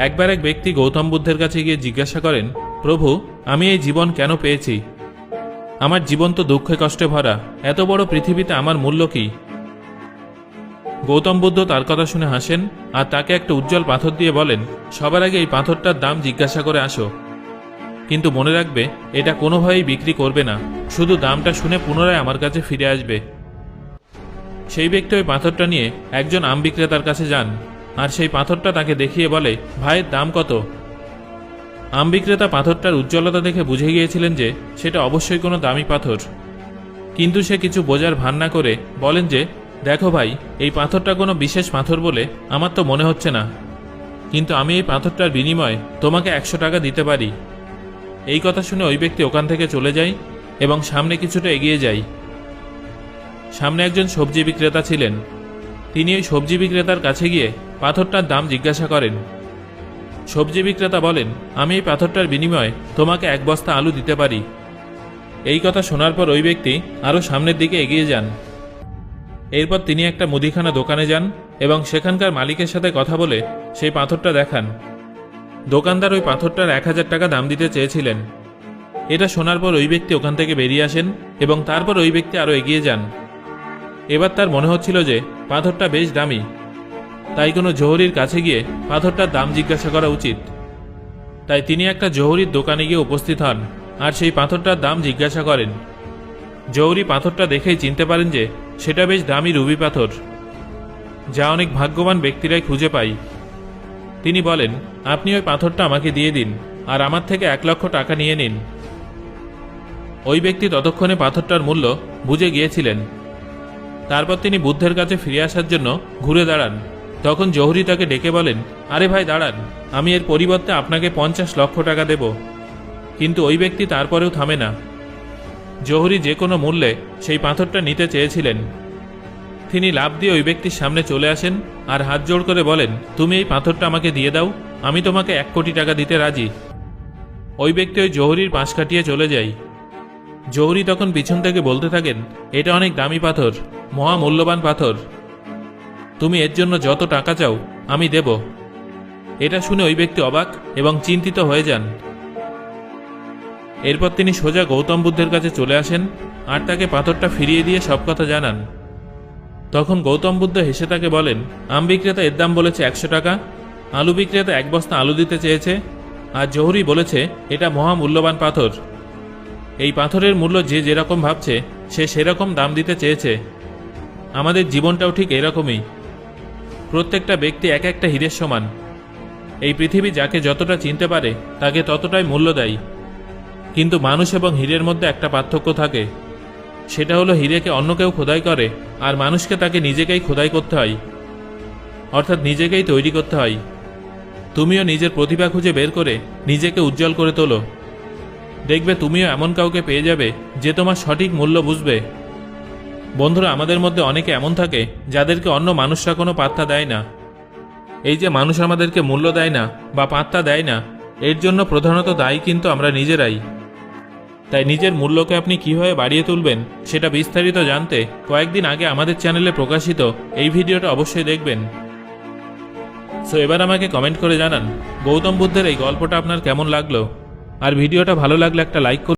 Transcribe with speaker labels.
Speaker 1: একবার এক ব্যক্তি গৌতম বুদ্ধের কাছে গিয়ে জিজ্ঞাসা করেন, প্রভু, আমি এই জীবন কেন পেয়েছি? আমার জীবন তো দুঃখে কষ্টে ভরা, এত বড় পৃথিবীতে আমার মূল্য কি? গৌতম বুদ্ধ তার কথা শুনে হাসেন আর তাকে একটা উজ্জ্বল পাথর দিয়ে বলেন, সবার আগে এই পাথরটার দাম জিজ্ঞাসা করে আসো, কিন্তু মনে রাখবে এটা কোনোভাবেই বিক্রি করবে না, শুধু দামটা শুনে পুনরায় আমার কাছে ফিরে আসবে। সেই ব্যক্তি ওই পাথরটা নিয়ে একজন আম বিক্রেতার কাছে যান আর সেই পাথরটা তাকে দেখিয়ে বলে, ভাইয়ের দাম কত? আম বিক্রেতা পাথরটার উজ্জ্বলতা দেখে বুঝে গিয়েছিলেন যে সেটা অবশ্যই কোনো দামি পাথর, কিন্তু সে কিছু বোঝার ভান না করে বলেন যে, দেখো ভাই, এই পাথরটা কোনো বিশেষ পাথর বলে আমার তো মনে হচ্ছে না, কিন্তু আমি এই পাথরটার বিনিময়ে তোমাকে 100 টাকা দিতে পারি। এই কথা শুনে ওই ব্যক্তি ওখান থেকে চলে যায় এবং সামনে কিছুটা এগিয়ে যায়। সামনে একজন সবজি বিক্রেতা ছিলেন। তিনি ওই সবজি বিক্রেতার কাছে গিয়ে পাথরটার দাম জিজ্ঞাসা করেন। সবজি বিক্রেতা বলেন, আমি এই পাথরটার বিনিময়ে তোমাকে 1 বস্তা আলু দিতে পারি। এই কথা শোনার পর ওই ব্যক্তি আরও সামনের দিকে এগিয়ে যান। এরপর তিনি একটা মুদিখানা দোকানে যান এবং সেখানকার মালিকের সাথে কথা বলে সেই পাথরটা দেখান। দোকানদার ওই পাথরটার 1000 টাকা দাম দিতে চেয়েছিলেন। এটা শোনার পর ওই ব্যক্তি ওখান থেকে বেরিয়ে আসেন এবং তারপর ওই ব্যক্তি আরও এগিয়ে যান। এবার তার মনে হচ্ছিল যে পাথরটা বেশ দামি, তাই কোনো জহুরির কাছে গিয়ে পাথরটার দাম জিজ্ঞাসা করা উচিত। তাই তিনি একটা জহুরির দোকানে গিয়ে উপস্থিত হন আর সেই পাথরটার দাম জিজ্ঞাসা করেন। জহুরি পাথরটা দেখেই চিনতে পারেন যে সেটা বেশ দামি রুবি পাথর, যা অনেক ভাগ্যবান ব্যক্তিরাই খুঁজে পায়। তিনি বলেন, আপনি ওই পাথরটা আমাকে দিয়ে দিন আর আমার থেকে 1 লক্ষ টাকা নিয়ে নিন। ওই ব্যক্তি ততক্ষণে পাথরটার মূল্য বুঝে গিয়েছিলেন। তারপর তিনি বুদ্ধের কাছে ফিরে আসার জন্য ঘুরে দাঁড়ান। তখন জহুরি তাকে ডেকে বলেন, আরে ভাই দাঁড়ান, আমি এর পরিবর্তে আপনাকে 50 লক্ষ টাকা দেব। কিন্তু ওই ব্যক্তি তারপরেও থামে না। জহুরি যে কোনো মূল্যে সেই পাথরটা নিতে চেয়েছিলেন। তিনি লাফ দিয়ে ওই ব্যক্তির সামনে চলে আসেন আর হাত জোড় করে বলেন, তুমি এই পাথরটা আমাকে দিয়ে দাও, আমি তোমাকে 1 কোটি টাকা দিতে রাজি। ওই ব্যক্তি ওই জহুরির পাশ কাটিয়ে চলে যায়। জহুরি তখন পিছন থেকে বলতে থাকেন, এটা অনেক দামি পাথর, মহামূল্যবান পাথর, তুমি এর জন্য যত টাকা চাও আমি দেব। এটা শুনে ওই ব্যক্তি অবাক এবং চিন্তিত হয়ে যান। এরপর তিনি সোজা গৌতম বুদ্ধের কাছে চলে আসেন আর তাকে পাথরটা ফিরিয়ে দিয়ে সব কথা জানান। তখন গৌতম বুদ্ধ হেসে তাকে বলেন, আম বিক্রেতা এর দাম বলেছে 100 টাকা, আলু বিক্রেতা 1 বস্তা আলু দিতে চেয়েছে, আর জহুরি বলেছে এটা মহামূল্যবান পাথর। এই পাথরের মূল্য যে যেরকম ভাবছে সে সেরকম দাম দিতে চেয়েছে। আমাদের জীবনটাও ঠিক এরকমই। প্রত্যেকটা ব্যক্তি এক একটা হীরের সমান। এই পৃথিবী যাকে যতটা চিনতে পারে তাকে ততটাই মূল্য দেয়, কিন্তু মানুষ এবং হীরের মধ্যে একটা পার্থক্য থাকে, সেটা হলো হীরেকে অন্য কেউ খোদাই করে আর মানুষকে তাকে নিজেকেই খোদাই করতে হয়, অর্থাৎ নিজেকেই তৈরি করতে হয়। তুমিও নিজের প্রতিভা খুঁজে বের করে নিজেকে উজ্জ্বল করে তোলো, দেখবে তুমিও এমন কাউকে পেয়ে যাবে যে তোমার সঠিক মূল্য বুঝবে। বন্ধুরা, আমাদের মধ্যে অনেকে এমন থাকে যাদেরকে অন্য মানুষরা কোনো পাত্তা দেয় না। এই যে মানুষ আমাদেরকে মূল্য দেয় না বা পাত্তা দেয় না, এর জন্য প্রধানত দায়ী কিন্তু আমরা নিজেরাই। তাই নিজের মূল্যকে আপনি কিভাবে বাড়িয়ে তুলবেন সেটা বিস্তারিত জানতে কয়েকদিন আগে আমাদের চ্যানেলে প্রকাশিত এই ভিডিওটা অবশ্যই দেখবেন। সো এবার আমাকে কমেন্ট করে জানান গৌতম বুদ্ধের এই গল্পটা আপনার কেমন লাগলো, আর ভিডিওটা ভালো লাগলে একটা লাইক করুন।